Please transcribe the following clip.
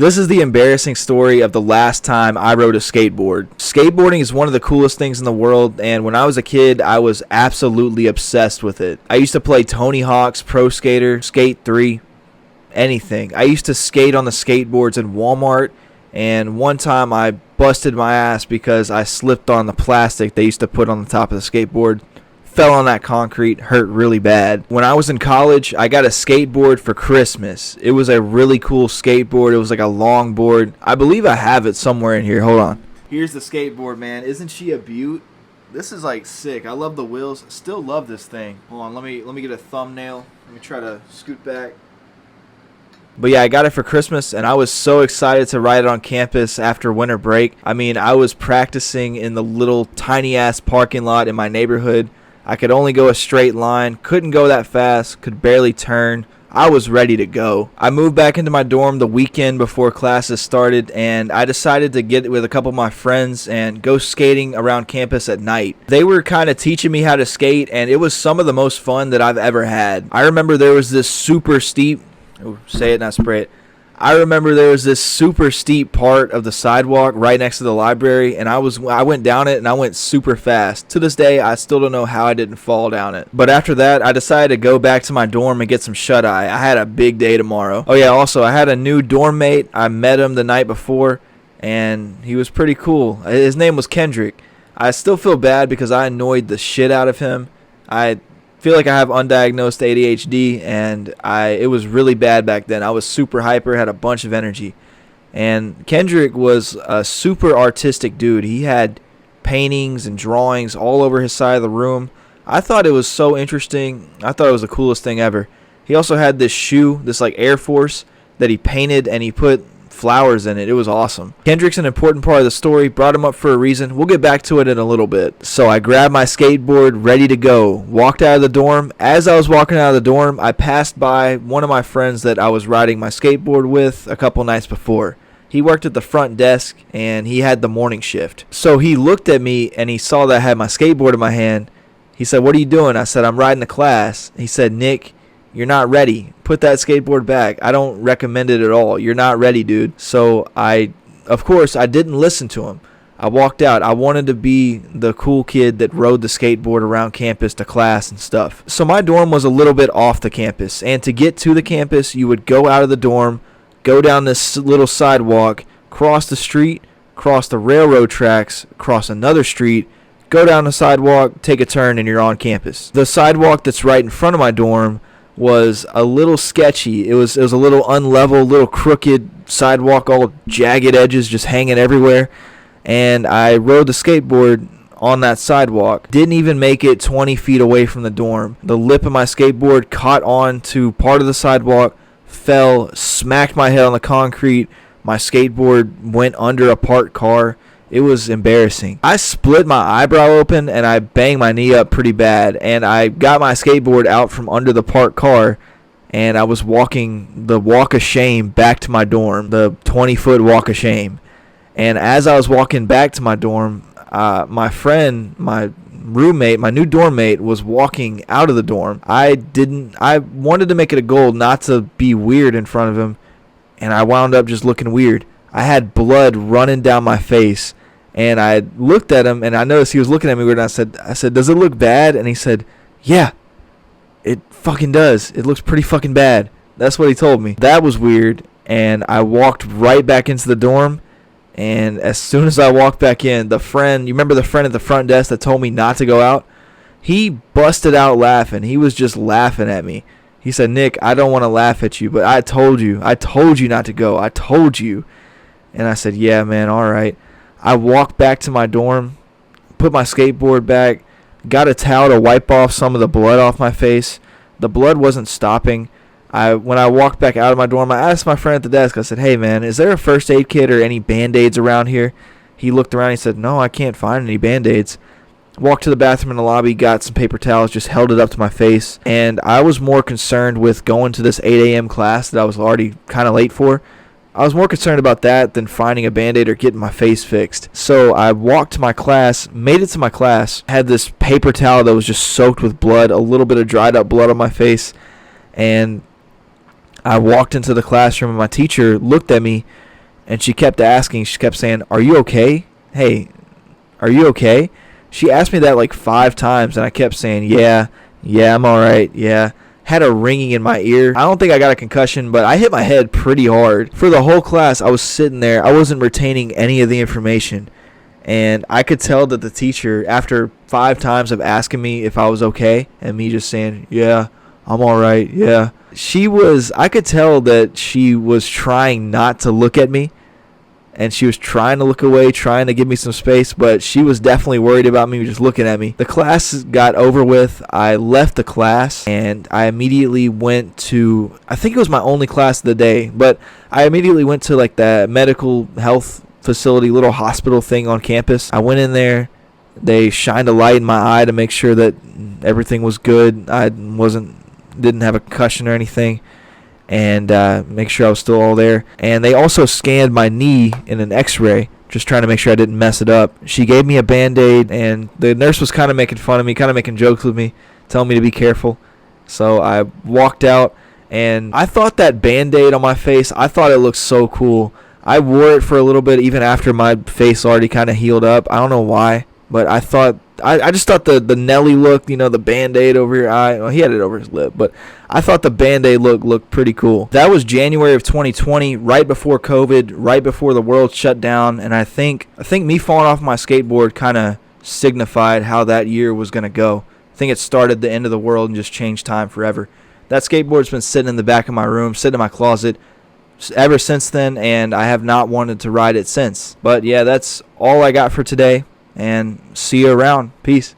This is the embarrassing story of the last time I rode a skateboard. Skateboarding is one of the coolest things in the world, and when I was a kid, I was absolutely obsessed with it. I used to play Tony Hawk's Pro Skater, Skate 3, anything. I used to skate on the skateboards in Walmart, and one time I busted my ass because I slipped on the plastic they used to put on the top of the skateboard. Fell on that concrete, hurt really bad. When I was in college, I got a skateboard for Christmas. It was a really cool skateboard. It was like a long board. I believe I have it somewhere in here. Hold on. Here's the skateboard, man. Isn't she a beaut? This is like sick. I love the wheels. Still love this thing. Hold on, let me get a thumbnail. Let me try to scoot back. But yeah, I got it for Christmas, and I was so excited to ride it on campus after winter break. I mean, I was practicing in the little tiny-ass parking lot in my neighborhood. I could only go a straight line, couldn't go that fast, could barely turn. I was ready to go. I moved back into my dorm the weekend before classes started, and I decided to get with a couple of my friends and go skating around campus at night. They were kind of teaching me how to skate, and it was some of the most fun that I've ever had. I remember there was this super steep, say it, not spray it. I remember there was this super steep part of the sidewalk right next to the library, and I went down it, and I went super fast. To this day, I still don't know how I didn't fall down it. But after that, I decided to go back to my dorm and get some shut-eye. I had a big day tomorrow. Oh yeah, also, I had a new dorm mate. I met him the night before, and he was pretty cool. His name was Kendrick. I still feel bad because I annoyed the shit out of him. I feel like I have undiagnosed ADHD, and it was really bad back then. I was super hyper, had a bunch of energy. And Kendrick was a super artistic dude. He had paintings and drawings all over his side of the room. I thought it was so interesting. I thought it was the coolest thing ever. He also had this shoe, this like Air Force, that he painted, and he put flowers in it. It was awesome. Kendrick's an important part of the story. Brought him up for a reason. We'll get back to it in a little bit. So I grabbed my skateboard, ready to go. Walked out of the dorm. As I was walking out of the dorm, I passed by one of my friends that I was riding my skateboard with a couple nights before. He worked at the front desk, and he had the morning shift. So he looked at me, and he saw that I had my skateboard in my hand. He said, "What are you doing?" I said, "I'm riding to class." He said, "Nick, you're not ready. Put that skateboard back. I don't recommend it at all. You're not ready, dude." So of course, I didn't listen to him. I walked out. I wanted to be the cool kid that rode the skateboard around campus to class and stuff. So my dorm was a little bit off the campus. And to get to the campus, you would go out of the dorm, go down this little sidewalk, cross the street, cross the railroad tracks, cross another street, go down the sidewalk, take a turn, and you're on campus. The sidewalk that's right in front of my dorm was a little sketchy. It was a little unlevel, little crooked sidewalk, all jagged edges just hanging everywhere. And I rode the skateboard on that sidewalk. Didn't even make it 20 feet away from the dorm. The lip of my skateboard caught on to part of the sidewalk, fell, smacked my head on the concrete. My skateboard went under a parked car. It was embarrassing. I split my eyebrow open, and I banged my knee up pretty bad. And I got my skateboard out from under the parked car, and I was walking the walk of shame back to my dorm, the 20-foot walk of shame. And as I was walking back to my dorm, my friend, my roommate, my new dorm mate, was walking out of the dorm. I wanted to make it a goal not to be weird in front of him, and I wound up just looking weird. I had blood running down my face. And I looked at him, and I noticed he was looking at me weird, and I said, "Does it look bad?" And he said, "Yeah, it fucking does. It looks pretty fucking bad." That's what he told me. That was weird, and I walked right back into the dorm, and as soon as I walked back in, you remember the friend at the front desk that told me not to go out? He busted out laughing. He was just laughing at me. He said, "Nick, I don't want to laugh at you, but I told you not to go. I told you." And I said, "Yeah, man, all right." I walked back to my dorm, put my skateboard back, got a towel to wipe off some of the blood off my face. The blood wasn't stopping. When I walked back out of my dorm, I asked my friend at the desk, I said, "Hey, man, is there a first aid kit or any Band-Aids around here?" He looked around, he said, "No, I can't find any Band-Aids." Walked to the bathroom in the lobby, got some paper towels, just held it up to my face. And I was more concerned with going to this 8 a.m. class that I was already kind of late for. I was more concerned about that than finding a Band-Aid or getting my face fixed. So I walked to my class, made it to my class, had this paper towel that was just soaked with blood, a little bit of dried up blood on my face, and I walked into the classroom, and my teacher looked at me, And she kept asking, she kept saying, "Are you okay? Hey, are you okay?" She asked me that like 5 times, and I kept saying, "Yeah, yeah, I'm all right, yeah." Had a ringing in my ear. I don't think I got a concussion, but I hit my head pretty hard. For the whole class, I was sitting there. I wasn't retaining any of the information. And I could tell that the teacher, after 5 times of asking me if I was okay, and me just saying, "Yeah, I'm all right, yeah," I could tell that she was trying not to look at me. And she was trying to look away, trying to give me some space, but she was definitely worried about me just looking at me. The class got over with. I left the class, and I immediately went to, I think it was my only class of the day, but I immediately went to like the medical health facility, little hospital thing on campus. I went in there. They shined a light in my eye to make sure that everything was good. Didn't have a concussion or anything. And make sure I was still all there. And they also scanned my knee in an x-ray, just trying to make sure I didn't mess it up. She gave me a Band-Aid, and the nurse was kind of making fun of me, kind of making jokes with me, telling me to be careful. So I walked out, and I thought that Band-Aid on my face, I thought it looked so cool. I wore it for a little bit, even after my face already kind of healed up. I don't know why, but I just thought the Nelly look, the Band-Aid over your eye. Well, he had it over his lip, but I thought the Band-Aid looked pretty cool. That was January of 2020, right before COVID, right before the world shut down, and I think me falling off my skateboard kind of signified how that year was going to go. I think it started the end of the world and just changed time forever. That skateboard's been sitting in the back of my room, sitting in my closet ever since then, and I have not wanted to ride it since. But yeah, that's all I got for today. And see you around. Peace.